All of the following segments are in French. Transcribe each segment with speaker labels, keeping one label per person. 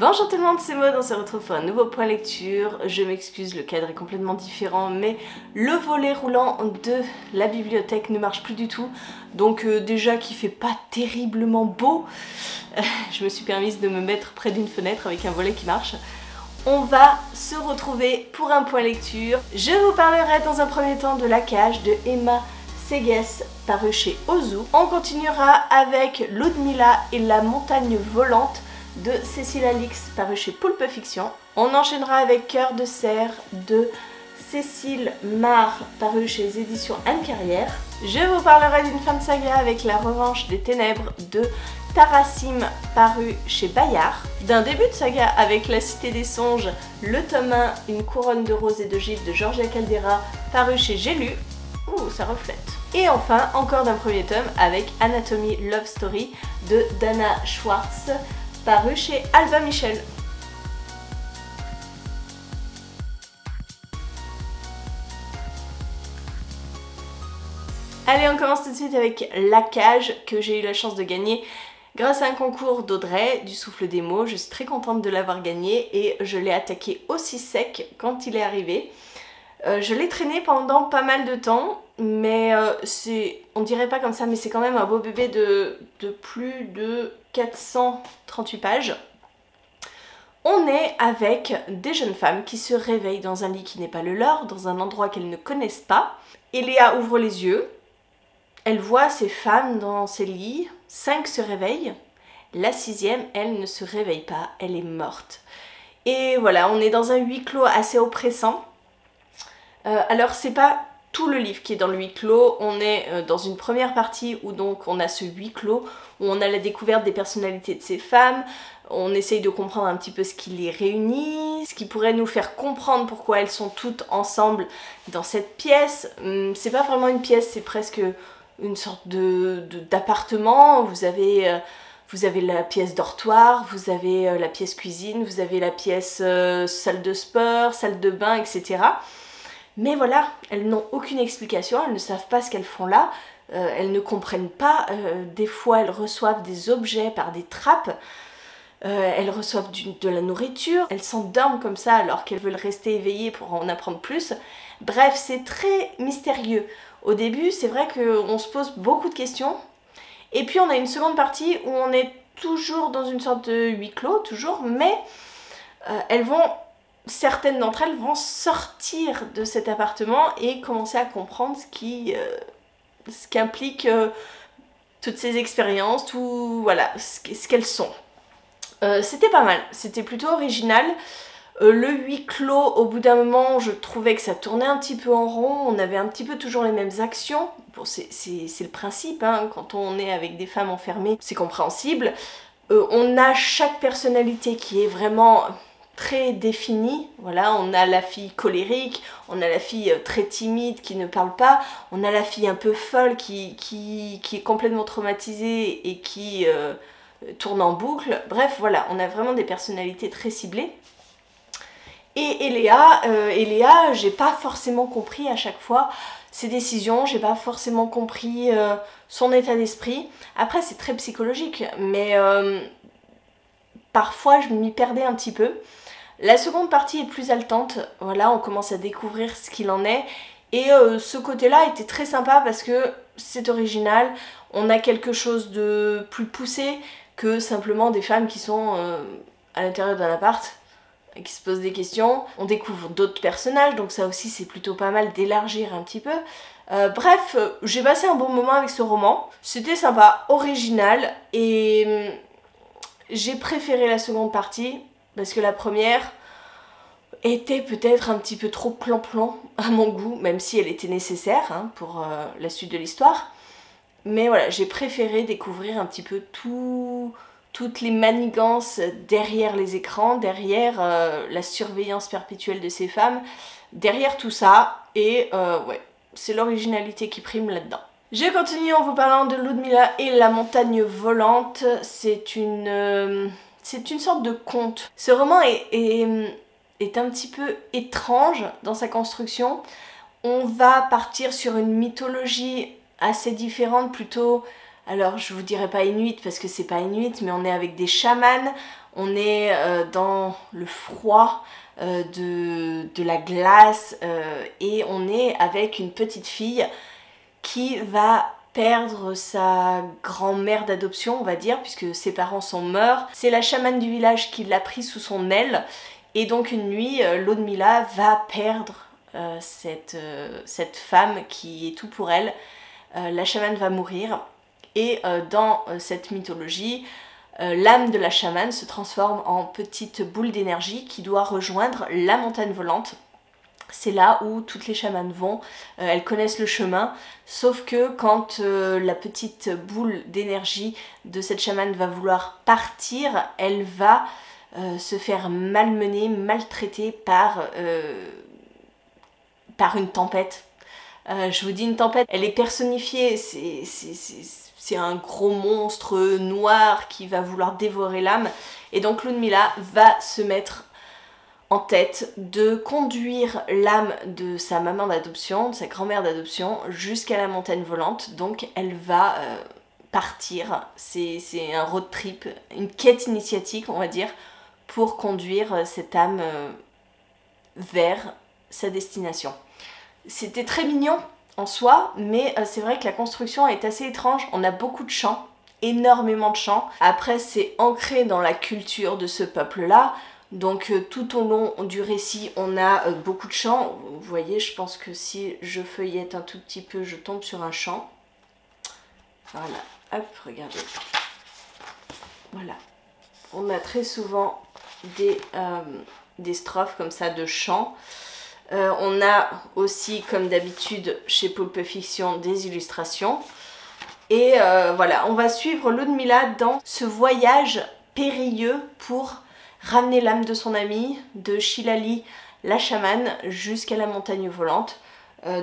Speaker 1: Bonjour tout le monde, c'est Maud, on se retrouve pour un nouveau point lecture. Je m'excuse, le cadre est complètement différent, mais le volet roulant de la bibliothèque ne marche plus du tout. Donc déjà qu'il fait pas terriblement beau, je me suis permise de me mettre près d'une fenêtre avec un volet qui marche. On va se retrouver pour un point lecture. Je vous parlerai dans un premier temps de La Cage de Emma Seghers, paru chez Ozu. On continuera avec Ludmilla et la montagne volante de Cécile Alix, paru chez Pulp Fiction. On enchaînera avec Cœur de cerf de Cécile Mar, paru chez les éditions Anne Carrière. Je vous parlerai d'une fin de saga avec La Revanche des Ténèbres de Tarassim, paru chez Bayard. D'un début de saga avec La Cité des Songes, le tome 1, Une couronne de roses et de givre de Georgia Caldera, paru chez J'ai lu. Ouh, ça reflète. Et enfin, encore d'un premier tome avec Anatomy Love Story de Dana Schwartz, paru chez Albin Michel. Allez, on commence tout de suite avec La Cage, que j'ai eu la chance de gagner grâce à un concours d'Audrey du Souffle des mots. Je suis très contente de l'avoir gagné et je l'ai attaqué aussi sec quand il est arrivé. Je l'ai traîné pendant pas mal de temps, mais on dirait pas comme ça, mais c'est quand même un beau bébé de plus de 438 pages. On est avec des jeunes femmes qui se réveillent dans un lit qui n'est pas le leur, dans un endroit qu'elles ne connaissent pas. Eléa ouvre les yeux, elle voit ces femmes dans ces lits, 5 se réveillent, la 6e, elle ne se réveille pas, elle est morte. Et voilà, on est dans un huis clos assez oppressant. Alors c'est pas tout le livre qui est dans le huis clos, on est dans une première partie où donc on a ce huis clos, où on a la découverte des personnalités de ces femmes, on essaye de comprendre un petit peu ce qui les réunit, ce qui pourrait nous faire comprendre pourquoi elles sont toutes ensemble dans cette pièce. C'est pas vraiment une pièce, c'est presque une sorte d'appartement. Vous avez la pièce dortoir, vous avez la pièce cuisine, vous avez la pièce salle de sport, salle de bain, etc. Mais voilà, elles n'ont aucune explication, elles ne savent pas ce qu'elles font là, elles ne comprennent pas, des fois elles reçoivent des objets par des trappes, elles reçoivent de la nourriture, elles s'endorment comme ça alors qu'elles veulent rester éveillées pour en apprendre plus. Bref, c'est très mystérieux. Au début, c'est vrai qu'on se pose beaucoup de questions, et puis on a une seconde partie où on est toujours dans une sorte de huis clos, toujours, mais certaines d'entre elles vont sortir de cet appartement et commencer à comprendre ce qu'implique toutes ces expériences, voilà, ce qu'elles sont. C'était pas mal, c'était plutôt original. Le huis clos, au bout d'un moment, je trouvais que ça tournait un petit peu en rond, on avait un petit peu toujours les mêmes actions. Bon, c'est le principe, hein, quand on est avec des femmes enfermées, c'est compréhensible. On a chaque personnalité qui est vraiment très définie, voilà, on a la fille colérique, on a la fille très timide qui ne parle pas, on a la fille un peu folle qui est complètement traumatisée et qui tourne en boucle. Bref, voilà, on a vraiment des personnalités très ciblées. Et Eléa, j'ai pas forcément compris à chaque fois ses décisions, j'ai pas forcément compris son état d'esprit. Après, c'est très psychologique, mais parfois je m'y perdais un petit peu. La seconde partie est plus haletante, voilà, on commence à découvrir ce qu'il en est, et ce côté-là était très sympa parce que c'est original, on a quelque chose de plus poussé que simplement des femmes qui sont à l'intérieur d'un appart et qui se posent des questions. On découvre d'autres personnages, donc ça aussi c'est plutôt pas mal d'élargir un petit peu. Bref, j'ai passé un bon moment avec ce roman, c'était sympa, original, et j'ai préféré la seconde partie parce que la première était peut-être un petit peu trop plan-plan à mon goût, même si elle était nécessaire hein, pour la suite de l'histoire. Mais voilà, j'ai préféré découvrir un petit peu toutes les manigances derrière les écrans, derrière la surveillance perpétuelle de ces femmes, derrière tout ça, et ouais, c'est l'originalité qui prime là-dedans. Je continue en vous parlant de Ludmilla et la montagne volante. C'est une sorte de conte. Ce roman est un petit peu étrange dans sa construction. On va partir sur une mythologie assez différente, plutôt alors je vous dirais pas inuit parce que c'est pas inuit, mais on est avec des chamans, on est dans le froid, de la glace, et on est avec une petite fille qui va perdre sa grand-mère d'adoption, on va dire, puisque ses parents sont morts. C'est la chamane du village qui l'a pris sous son aile, et donc une nuit, Ludmila va perdre cette femme qui est tout pour elle. La chamane va mourir, et dans cette mythologie, l'âme de la chamane se transforme en petite boule d'énergie qui doit rejoindre la montagne volante. C'est là où toutes les chamanes vont, elles connaissent le chemin, sauf que quand la petite boule d'énergie de cette chamane va vouloir partir, elle va se faire malmener, maltraiter par une tempête. Je vous dis une tempête, elle est personnifiée, c'est un gros monstre noir qui va vouloir dévorer l'âme, et donc Ludmila va se mettre en tête de conduire l'âme de sa maman d'adoption, de sa grand-mère d'adoption, jusqu'à la montagne volante. Donc elle va partir, c'est un road trip, une quête initiatique on va dire, pour conduire cette âme vers sa destination. C'était très mignon en soi, mais c'est vrai que la construction est assez étrange, on a beaucoup de chants, énormément de chants. Après c'est ancré dans la culture de ce peuple-là. Donc tout au long du récit, on a beaucoup de chants. Vous voyez, je pense que si je feuillette un tout petit peu, je tombe sur un chant. Voilà, hop, regardez. Voilà. On a très souvent des strophes comme ça de chants. On a aussi, comme d'habitude, chez Pulp Fiction, des illustrations. Et voilà, on va suivre Ludmila dans ce voyage périlleux pour ramener l'âme de son amie, de Shilali, la chamane, jusqu'à la montagne volante.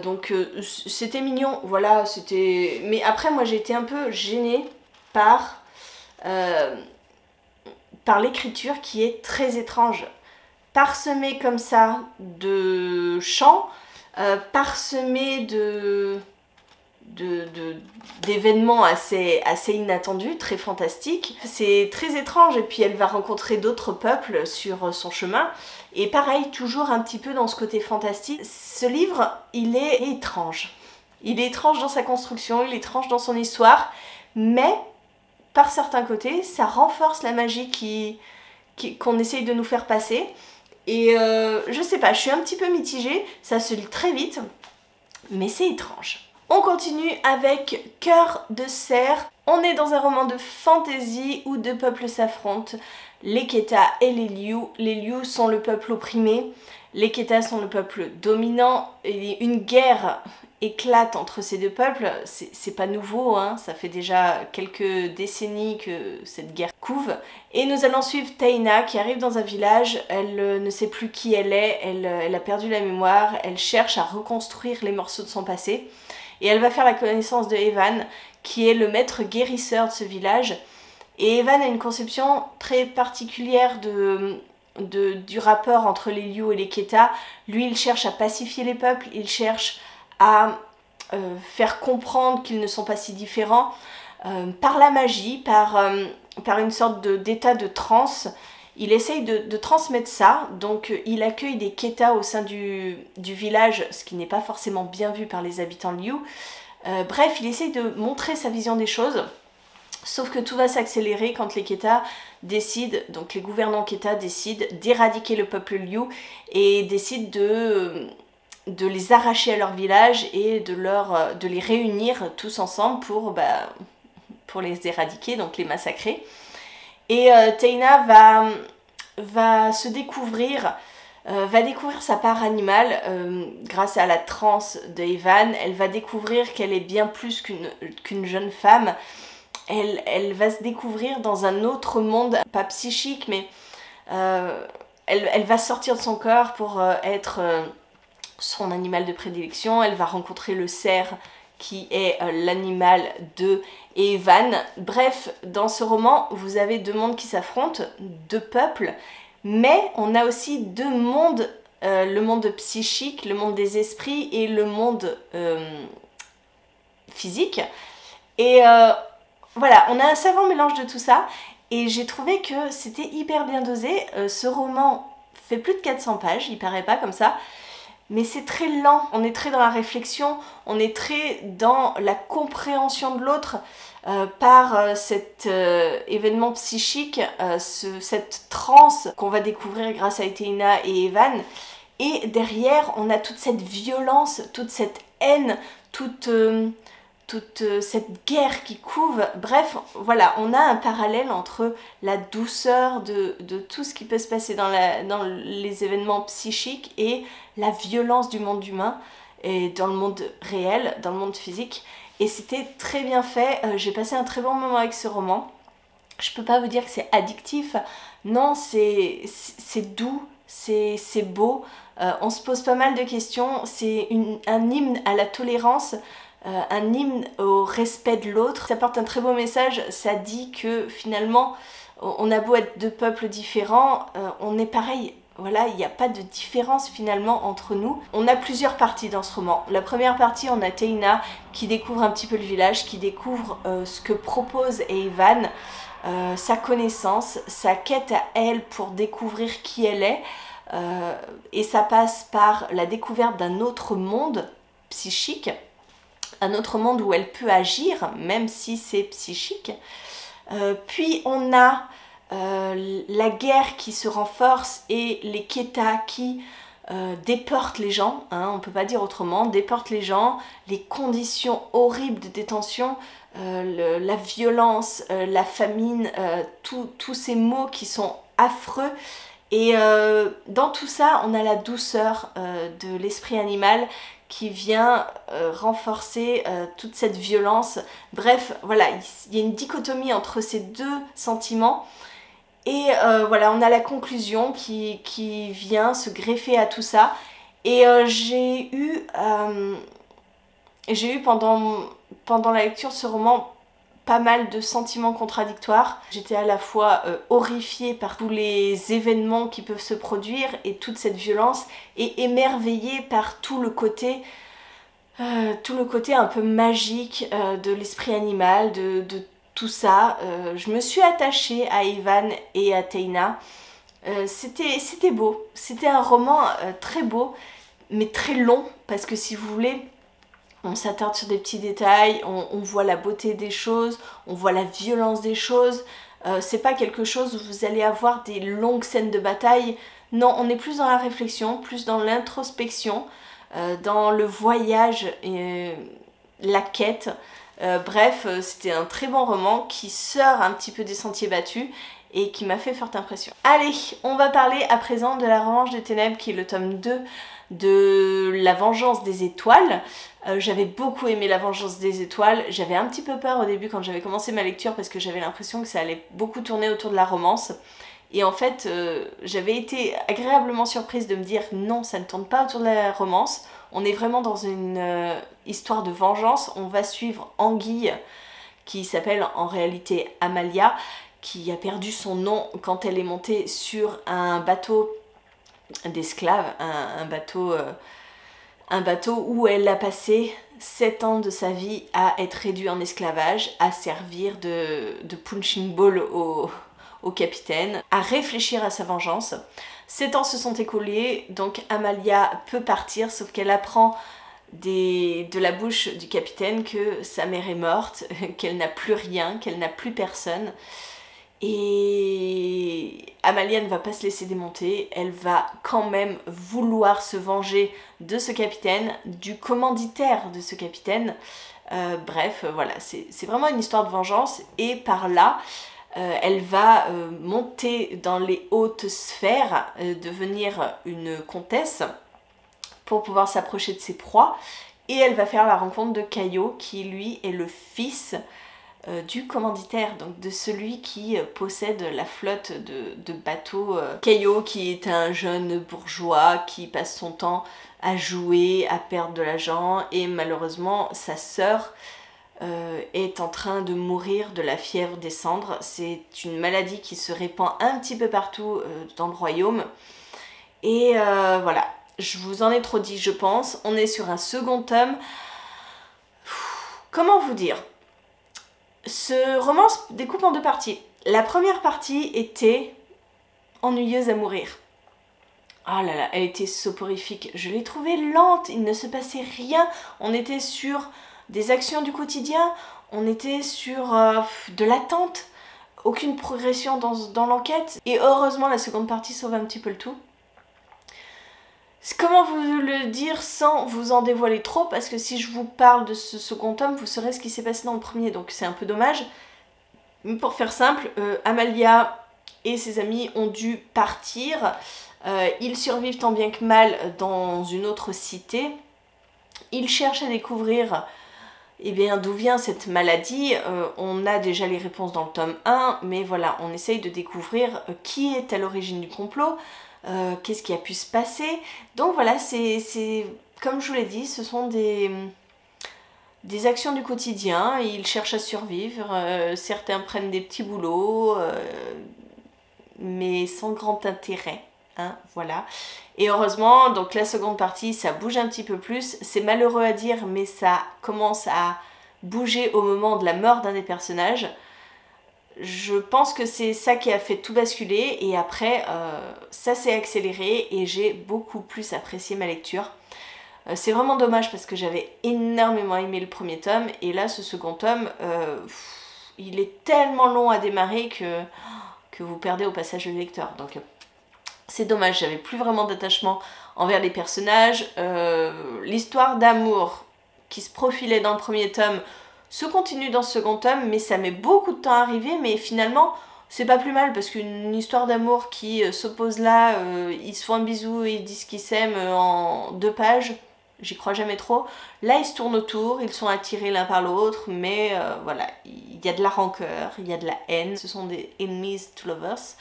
Speaker 1: Donc c'était mignon, voilà, c'était... Mais après, moi j'ai été un peu gênée par l'écriture qui est très étrange. Parsemée comme ça de chants, parsemée d'événements assez inattendus, très fantastiques. C'est très étrange, et puis elle va rencontrer d'autres peuples sur son chemin. Et pareil, toujours un petit peu dans ce côté fantastique. Ce livre, il est étrange. Il est étrange dans sa construction, il est étrange dans son histoire, mais par certains côtés, ça renforce la magie qu'on essaye de nous faire passer. Et je sais pas, je suis un petit peu mitigée, ça se lit très vite, mais c'est étrange. On continue avec Cœur de cerf. On est dans un roman de fantasy où deux peuples s'affrontent, les Keta et les Liu. Les Liu sont le peuple opprimé, les Keta sont le peuple dominant, et une guerre éclate entre ces deux peuples. C'est pas nouveau, hein, ça fait déjà quelques décennies que cette guerre couve. Et nous allons suivre Taina qui arrive dans un village, elle ne sait plus qui elle est, elle a perdu la mémoire, elle cherche à reconstruire les morceaux de son passé. Et elle va faire la connaissance de Evan, qui est le maître guérisseur de ce village. Et Evan a une conception très particulière du rapport entre les Liu et les Keta. Lui, il cherche à pacifier les peuples, il cherche à faire comprendre qu'ils ne sont pas si différents par la magie, par une sorte d'état de transe. Il essaye de transmettre ça, donc il accueille des Keta au sein du village, ce qui n'est pas forcément bien vu par les habitants Liu. Bref, il essaye de montrer sa vision des choses, sauf que tout va s'accélérer quand les Keta décident, donc les gouvernants Keta décident d'éradiquer le peuple Liu et décident de les arracher à leur village et de les réunir tous ensemble pour les éradiquer, donc les massacrer. Et Taina va se découvrir, va découvrir sa part animale grâce à la transe de Evan. Elle va découvrir qu'elle est bien plus qu'une jeune femme. Elle va se découvrir dans un autre monde, pas psychique, mais elle va sortir de son corps pour être son animal de prédilection. Elle va rencontrer le cerf qui est l'animal de Evan. Bref, dans ce roman, vous avez deux mondes qui s'affrontent, deux peuples, mais on a aussi deux mondes, le monde psychique, le monde des esprits et le monde physique. Et Voilà, on a un savant mélange de tout ça et j'ai trouvé que c'était hyper bien dosé. Ce roman fait plus de 400 pages, il paraît pas comme ça, mais c'est très lent, on est très dans la réflexion, on est très dans la compréhension de l'autre par cet événement psychique, cette transe qu'on va découvrir grâce à Eteina et Evan. Et derrière, on a toute cette violence, toute cette haine, toute cette guerre qui couve. Bref, voilà, on a un parallèle entre la douceur de tout ce qui peut se passer dans les événements psychiques et la violence du monde humain et dans le monde réel, dans le monde physique. Et c'était très bien fait, j'ai passé un très bon moment avec ce roman. Je peux pas vous dire que c'est addictif, non, c'est doux, c'est beau, on se pose pas mal de questions, c'est un hymne à la tolérance, un hymne au respect de l'autre. Ça porte un très beau message, ça dit que finalement, on a beau être de peuples différents, on est pareil. Voilà, il n'y a pas de différence finalement entre nous. On a plusieurs parties dans ce roman. La première partie, on a Teina qui découvre un petit peu le village, qui découvre ce que propose Evan, sa connaissance, sa quête à elle pour découvrir qui elle est. Et ça passe par la découverte d'un autre monde psychique, un autre monde où elle peut agir, même si c'est psychique. Puis on a la guerre qui se renforce et les Keta qui déportent les gens, hein, on peut pas dire autrement, déportent les gens, les conditions horribles de détention, la violence, la famine, tous ces mots qui sont affreux. Et dans tout ça, on a la douceur de l'esprit animal qui vient renforcer toute cette violence. Bref, voilà, il y a une dichotomie entre ces deux sentiments. Et voilà, on a la conclusion qui vient se greffer à tout ça. Et j'ai eu pendant la lecture de ce roman pas mal de sentiments contradictoires. J'étais à la fois horrifiée par tous les événements qui peuvent se produire et toute cette violence, et émerveillée par tout le côté un peu magique de l'esprit animal, de tout ça. Je me suis attachée à Evan et à Teina. C'était beau. C'était un roman très beau, mais très long, parce que si vous voulez, on s'attarde sur des petits détails, on voit la beauté des choses, on voit la violence des choses. C'est pas quelque chose où vous allez avoir des longues scènes de bataille. Non, on est plus dans la réflexion, plus dans l'introspection, dans le voyage et la quête. Bref, c'était un très bon roman qui sort un petit peu des sentiers battus et qui m'a fait forte impression. Allez, on va parler à présent de La Revanche des Ténèbres, qui est le tome 2 de La Vengeance des Étoiles. J'avais beaucoup aimé La Vengeance des Étoiles. J'avais un petit peu peur au début quand j'avais commencé ma lecture parce que j'avais l'impression que ça allait beaucoup tourner autour de la romance. Et en fait, j'avais été agréablement surprise de me dire non, ça ne tourne pas autour de la romance. On est vraiment dans une histoire de vengeance. On va suivre Anguille, qui s'appelle en réalité Amalia, qui a perdu son nom quand elle est montée sur un bateau d'esclaves, un bateau où elle a passé 7 ans de sa vie à être réduite en esclavage, à servir de punching ball au capitaine, à réfléchir à sa vengeance. 7 ans se sont écoulés, donc Amalia peut partir, sauf qu'elle apprend de la bouche du capitaine que sa mère est morte, qu'elle n'a plus rien, qu'elle n'a plus personne. Et Amalia ne va pas se laisser démonter, elle va quand même vouloir se venger de ce capitaine, du commanditaire de ce capitaine. Bref, voilà, c'est vraiment une histoire de vengeance, et par là, elle va monter dans les hautes sphères, devenir une comtesse pour pouvoir s'approcher de ses proies, et elle va faire la rencontre de Caio, qui lui est le fils du commanditaire, donc de celui qui possède la flotte de bateaux. Caio, qui est un jeune bourgeois qui passe son temps à jouer, à perdre de l'argent, et malheureusement sa sœur est en train de mourir de la fièvre des cendres. C'est une maladie qui se répand un petit peu partout dans le royaume. Et voilà, je vous en ai trop dit, je pense. On est sur un second tome. Comment vous dire ? Ce roman se découpe en deux parties. La première partie était ennuyeuse à mourir. Ah là là, elle était soporifique. Je l'ai trouvée lente, il ne se passait rien. On était sur des actions du quotidien, on était sur de l'attente, aucune progression dans l'enquête. Et heureusement, la seconde partie sauve un petit peu le tout. Comment vous le dire sans vous en dévoiler trop, parce que si je vous parle de ce second tome, vous saurez ce qui s'est passé dans le premier, donc c'est un peu dommage. Mais pour faire simple, Amalia et ses amis ont dû partir. Ils survivent tant bien que mal dans une autre cité. Ils cherchent à découvrir d'où vient cette maladie. On a déjà les réponses dans le tome 1, mais voilà, on essaye de découvrir qui est à l'origine du complot, qu'est-ce qui a pu se passer. Donc voilà, c'est comme je vous l'ai dit, ce sont des actions du quotidien. Ils cherchent à survivre. Certains prennent des petits boulots, mais sans grand intérêt. Hein, voilà. Et heureusement, donc la seconde partie, ça bouge un petit peu plus. C'est malheureux à dire, mais ça commence à bouger au moment de la mort d'un des personnages. Je pense que c'est ça qui a fait tout basculer. Et après, ça s'est accéléré et j'ai beaucoup plus apprécié ma lecture. C'est vraiment dommage parce que j'avais énormément aimé le premier tome. Et là, ce second tome, il est tellement long à démarrer que vous perdez au passage le lecteur. Donc c'est dommage, j'avais plus vraiment d'attachement envers les personnages. L'histoire d'amour qui se profilait dans le premier tome se continue dans ce second tome, mais ça met beaucoup de temps à arriver. Mais finalement, c'est pas plus mal parce qu'une histoire d'amour qui s'oppose là, ils se font un bisou et ils disent qu'ils s'aiment en 2 pages, j'y crois jamais trop. Là, ils se tournent autour, ils sont attirés l'un par l'autre, mais voilà, il y a de la rancœur, il y a de la haine. Ce sont des enemies to lovers.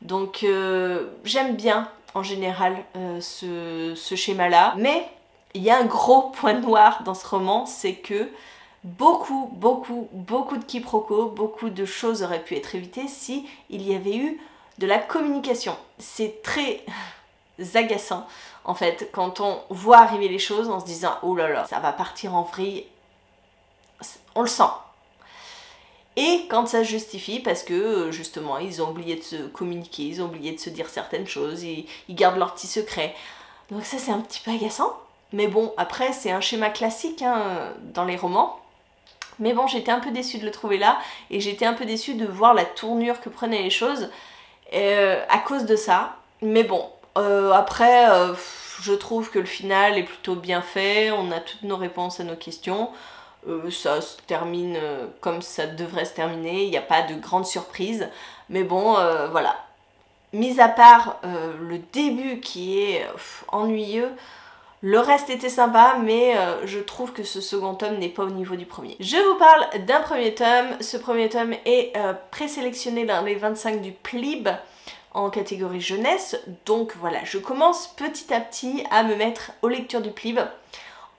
Speaker 1: Donc j'aime bien en général ce schéma-là. Mais il y a un gros point noir dans ce roman, c'est que beaucoup de quiproquos, beaucoup de choses auraient pu être évitées si il y avait eu de la communication. C'est très agaçant en fait quand on voit arriver les choses en se disant oh là là, ça va partir en vrille. On le sent. Et quand ça se justifie parce que justement ils ont oublié de se communiquer, ils ont oublié de se dire certaines choses, ils gardent leurs petits secrets. Donc ça c'est un petit peu agaçant. Mais bon, après c'est un schéma classique hein, dans les romans. Mais bon, j'étais un peu déçue de le trouver là. Et j'étais un peu déçue de voir la tournure que prenaient les choses à cause de ça. Mais bon, après je trouve que le final est plutôt bien fait. On a toutes nos réponses à nos questions. Ça se termine comme ça devrait se terminer, il n'y a pas de grande surprise, mais bon, voilà. Mis à part le début qui est ennuyeux, le reste était sympa, mais je trouve que ce second tome n'est pas au niveau du premier. Je vous parle d'un premier tome, ce premier tome est présélectionné dans les 25 du PLIB en catégorie jeunesse, donc voilà, je commence petit à petit à me mettre aux lectures du PLIB.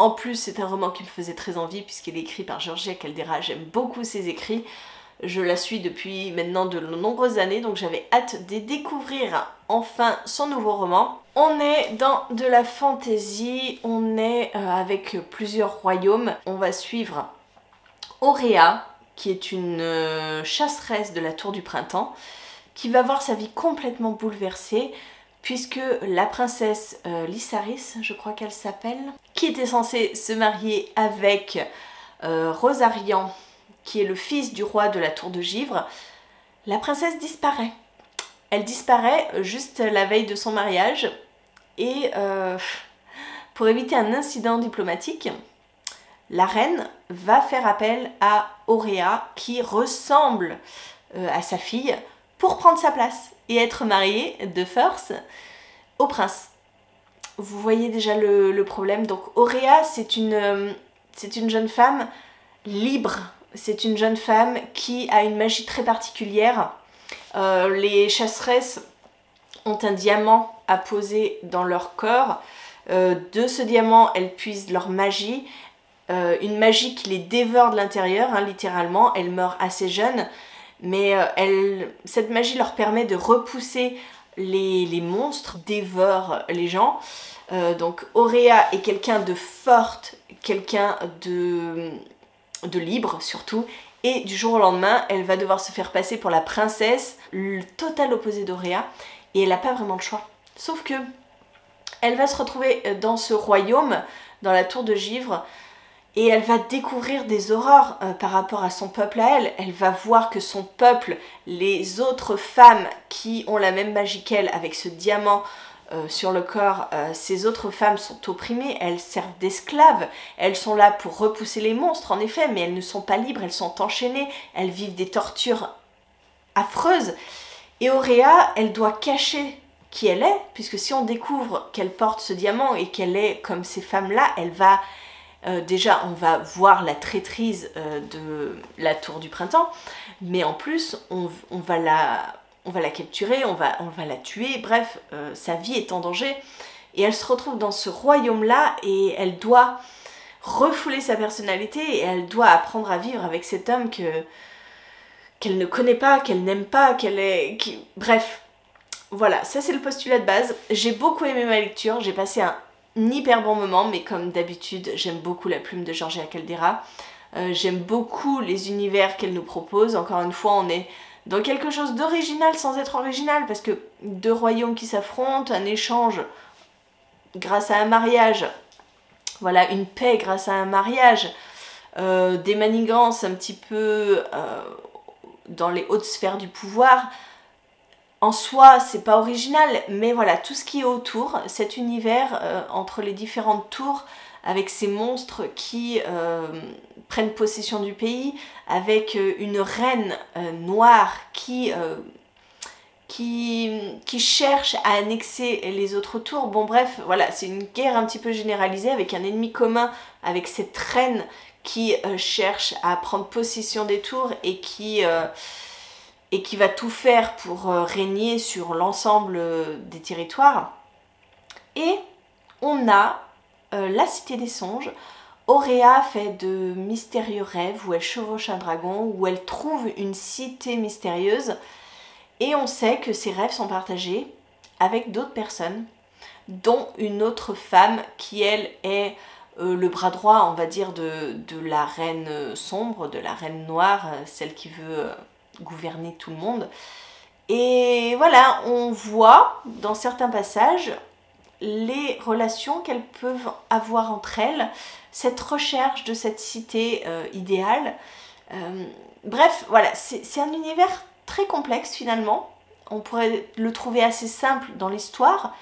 Speaker 1: En plus, c'est un roman qui me faisait très envie puisqu'il est écrit par Georgia Caldera. J'aime beaucoup ses écrits. Je la suis depuis maintenant de nombreuses années, donc j'avais hâte de découvrir enfin son nouveau roman. On est dans de la fantasy, on est avec plusieurs royaumes. On va suivre Auréa, qui est une chasseresse de la Tour du Printemps, qui va voir sa vie complètement bouleversée puisque la princesse Lysaris, je crois qu'elle s'appelle, qui était censée se marier avec Rosarian, qui est le fils du roi de la Tour de Givre, la princesse disparaît. Elle disparaît juste la veille de son mariage et pour éviter un incident diplomatique, la reine va faire appel à Auréa qui ressemble à sa fille pour prendre sa place et être mariée de force au prince. Vous voyez déjà le problème. Donc Auréa, c'est une jeune femme libre. C'est une jeune femme qui a une magie très particulière. Les chasseresses ont un diamant à poser dans leur corps. De ce diamant, elles puisent leur magie. Une magie qui les dévore de l'intérieur, hein, littéralement. Elles meurent assez jeunes. Mais cette magie leur permet de repousser les monstres, dévorent les gens. Donc Auréa est quelqu'un de forte, quelqu'un de libre surtout, Et du jour au lendemain, elle va devoir se faire passer pour la princesse, le total opposé d'Auréa, et elle n'a pas vraiment le choix. Sauf que elle va se retrouver dans ce royaume, dans la tour de Givre, et elle va découvrir des horreurs par rapport à son peuple à elle. Elle va voir que son peuple, les autres femmes qui ont la même magie qu'elle, avec ce diamant sur le corps, ces autres femmes sont opprimées, elles servent d'esclaves, elles sont là pour repousser les monstres en effet, mais elles ne sont pas libres, elles sont enchaînées, elles vivent des tortures affreuses. Et Auréa, elle doit cacher qui elle est, puisque si on découvre qu'elle porte ce diamant et qu'elle est comme ces femmes-là, elle va... déjà, on va voir la traîtrise de la tour du printemps, mais en plus, on va la capturer, on va la tuer, bref, sa vie est en danger. Et elle se retrouve dans ce royaume-là et elle doit refouler sa personnalité et elle doit apprendre à vivre avec cet homme qu'elle ne connaît pas, qu'elle n'aime pas, bref, voilà, ça c'est le postulat de base. J'ai beaucoup aimé ma lecture, j'ai passé un hyper bon moment, mais comme d'habitude, j'aime beaucoup la plume de Georgia Caldera. J'aime beaucoup les univers qu'elle nous propose. Encore une fois, on est dans quelque chose d'original sans être original, parce que deux royaumes qui s'affrontent, un échange grâce à un mariage, voilà, une paix grâce à un mariage, des manigances un petit peu dans les hautes sphères du pouvoir. En soi, c'est pas original, mais voilà, tout ce qui est autour, cet univers entre les différentes tours, avec ces monstres qui prennent possession du pays, avec une reine noire qui cherche à annexer les autres tours. Bon bref, voilà, c'est une guerre un petit peu généralisée avec un ennemi commun, avec cette reine qui cherche à prendre possession des tours et qui va tout faire pour régner sur l'ensemble des territoires. Et on a la Cité des Songes. Auréa fait de mystérieux rêves où elle chevauche un dragon, où elle trouve une cité mystérieuse. Et on sait que ces rêves sont partagés avec d'autres personnes, dont une autre femme qui, elle, est le bras droit, on va dire, de la reine sombre, de la reine noire, celle qui veut gouverner tout le monde. Et voilà, on voit dans certains passages les relations qu'elles peuvent avoir entre elles, cette recherche de cette cité idéale. Bref, voilà, c'est un univers très complexe finalement. On pourrait le trouver assez simple dans l'histoire,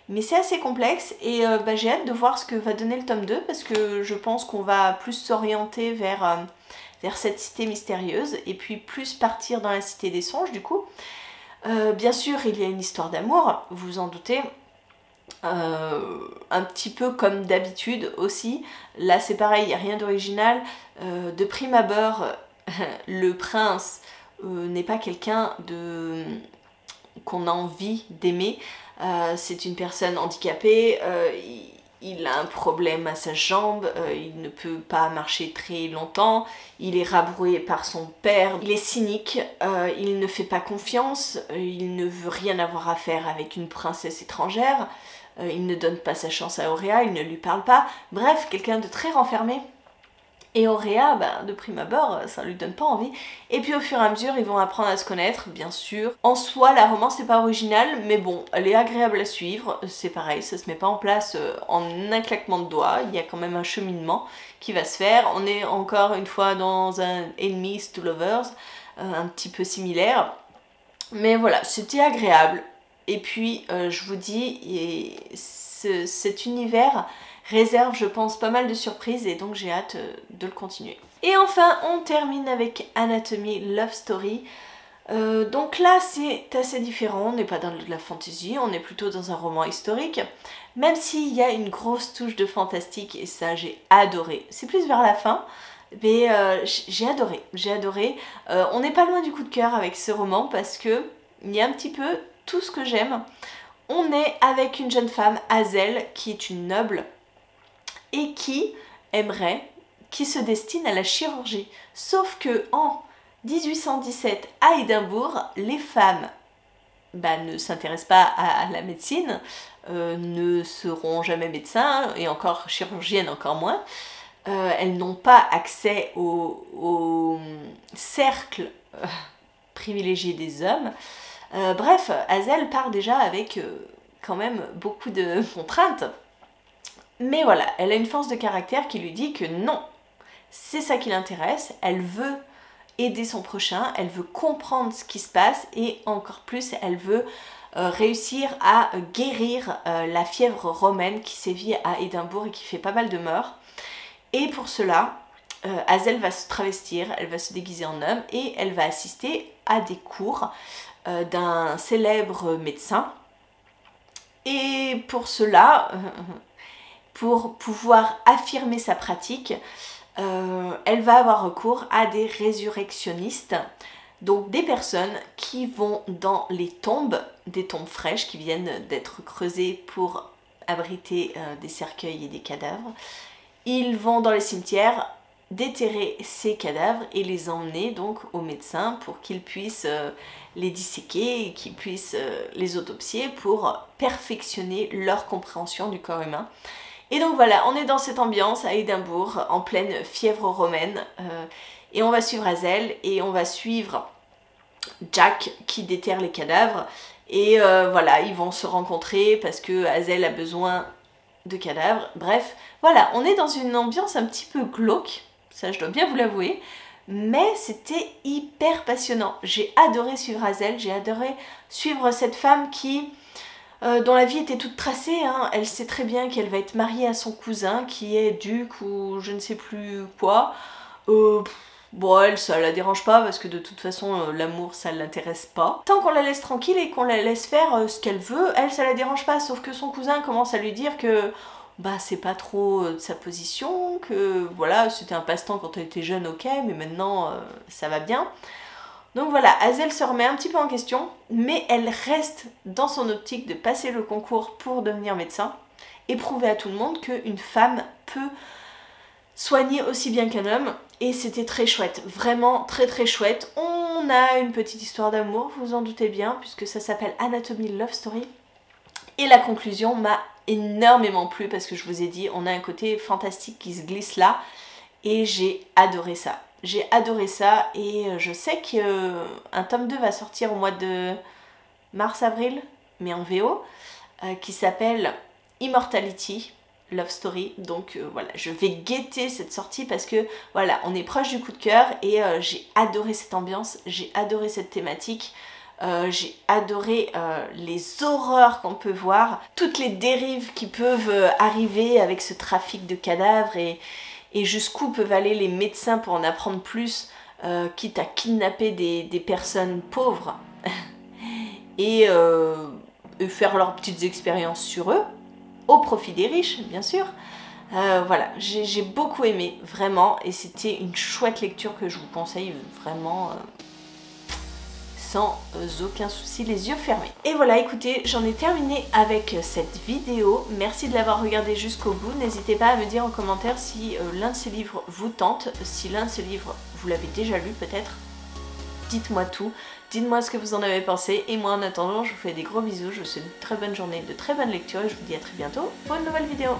Speaker 1: mais c'est assez complexe et j'ai hâte de voir ce que va donner le tome 2 parce que je pense qu'on va plus s'orienter vers cette cité mystérieuse et puis plus partir dans la Cité des Songes du coup. Bien sûr, il y a une histoire d'amour, vous vous en doutez. Un petit peu comme d'habitude aussi. Là c'est pareil, il n'y a rien d'original. De prime abord, le prince n'est pas quelqu'un qu'on a envie d'aimer. C'est une personne handicapée, il a un problème à sa jambe, il ne peut pas marcher très longtemps, il est rabroué par son père, il est cynique, il ne fait pas confiance, il ne veut rien avoir à faire avec une princesse étrangère, il ne donne pas sa chance à Auréa, il ne lui parle pas, bref, quelqu'un de très renfermé. Et Auréa, de prime abord, ça lui donne pas envie. Et puis au fur et à mesure, ils vont apprendre à se connaître, bien sûr. En soi, la romance n'est pas originale, mais bon, elle est agréable à suivre. C'est pareil, ça se met pas en place en un claquement de doigts. Il y a quand même un cheminement qui va se faire. On est encore une fois dans un Enemies to Lovers, un petit peu similaire. Mais voilà, c'était agréable. Et puis, je vous dis, cet univers réserve, je pense, pas mal de surprises et donc j'ai hâte de le continuer. Et enfin, on termine avec Anatomy Love Story. Donc là, c'est assez différent, on n'est pas dans de la fantasy, on est plutôt dans un roman historique, même s'il y a une grosse touche de fantastique et ça, j'ai adoré. C'est plus vers la fin, mais j'ai adoré. On n'est pas loin du coup de cœur avec ce roman parce que il y a un petit peu tout ce que j'aime. On est avec une jeune femme, Hazel, qui est une noble et qui se destine à la chirurgie. Sauf que en 1817, à Édimbourg, les femmes ne s'intéressent pas à la médecine, ne seront jamais médecins, et encore chirurgiennes encore moins. elles n'ont pas accès au cercle privilégié des hommes. Bref, Hazel part déjà avec quand même beaucoup de contraintes. Mais voilà, elle a une force de caractère qui lui dit que non, c'est ça qui l'intéresse, elle veut aider son prochain, elle veut comprendre ce qui se passe et encore plus, elle veut réussir à guérir la fièvre romaine qui sévit à Édimbourg et qui fait pas mal de morts. Et pour cela, Hazel va se travestir, elle va se déguiser en homme et elle va assister à des cours d'un célèbre médecin. Et pour cela, pour pouvoir affirmer sa pratique, elle va avoir recours à des résurrectionnistes, donc des personnes qui vont dans les tombes, des tombes fraîches qui viennent d'être creusées pour abriter des cercueils et des cadavres. Ils vont dans les cimetières déterrer ces cadavres et les emmener donc au médecin pour qu'il puisse les disséquer et qu'il puisse les autopsier pour perfectionner leur compréhension du corps humain. Et donc voilà, on est dans cette ambiance à Édimbourg, en pleine fièvre romaine, et on va suivre Hazel et on va suivre Jack qui déterre les cadavres. Et voilà, ils vont se rencontrer parce que Hazel a besoin de cadavres. Bref, voilà, on est dans une ambiance un petit peu glauque, ça je dois bien vous l'avouer, mais c'était hyper passionnant. J'ai adoré suivre Hazel, j'ai adoré suivre cette femme qui... dont la vie était toute tracée, hein. Elle sait très bien qu'elle va être mariée à son cousin qui est duc ou je ne sais plus quoi. Bon, elle, ça la dérange pas parce que de toute façon, l'amour, ça l'intéresse pas. Tant qu'on la laisse tranquille et qu'on la laisse faire ce qu'elle veut, elle, ça la dérange pas. Sauf que son cousin commence à lui dire que bah c'est pas trop de sa position, que voilà, c'était un passe-temps quand elle était jeune, ok, mais maintenant, ça va bien. Donc voilà, Hazel se remet un petit peu en question, mais elle reste dans son optique de passer le concours pour devenir médecin et prouver à tout le monde qu'une femme peut soigner aussi bien qu'un homme. Et c'était très chouette, vraiment très très chouette. On a une petite histoire d'amour, vous en doutez bien, puisque ça s'appelle Anatomy Love Story. Et la conclusion m'a énormément plu parce que je vous ai dit, on a un côté fantastique qui se glisse là et j'ai adoré ça. J'ai adoré ça et je sais qu'un tome 2 va sortir au mois de mars-avril, mais en VO, qui s'appelle Immortality Love Story. Donc voilà, je vais guetter cette sortie parce que voilà, on est proche du coup de cœur et j'ai adoré cette ambiance, j'ai adoré cette thématique. J'ai adoré les horreurs qu'on peut voir, toutes les dérives qui peuvent arriver avec ce trafic de cadavres et jusqu'où peuvent aller les médecins pour en apprendre plus, quitte à kidnapper des personnes pauvres et faire leurs petites expériences sur eux, au profit des riches, bien sûr. Voilà, j'ai beaucoup aimé, vraiment, et c'était une chouette lecture que je vous conseille vraiment sans aucun souci, les yeux fermés. Et voilà, écoutez, j'en ai terminé avec cette vidéo. Merci de l'avoir regardée jusqu'au bout. N'hésitez pas à me dire en commentaire si l'un de ces livres vous tente, si l'un de ces livres vous l'avez déjà lu peut-être. Dites-moi tout, dites-moi ce que vous en avez pensé. Et moi en attendant, je vous fais des gros bisous, je vous souhaite une très bonne journée, de très bonnes lectures et je vous dis à très bientôt pour une nouvelle vidéo.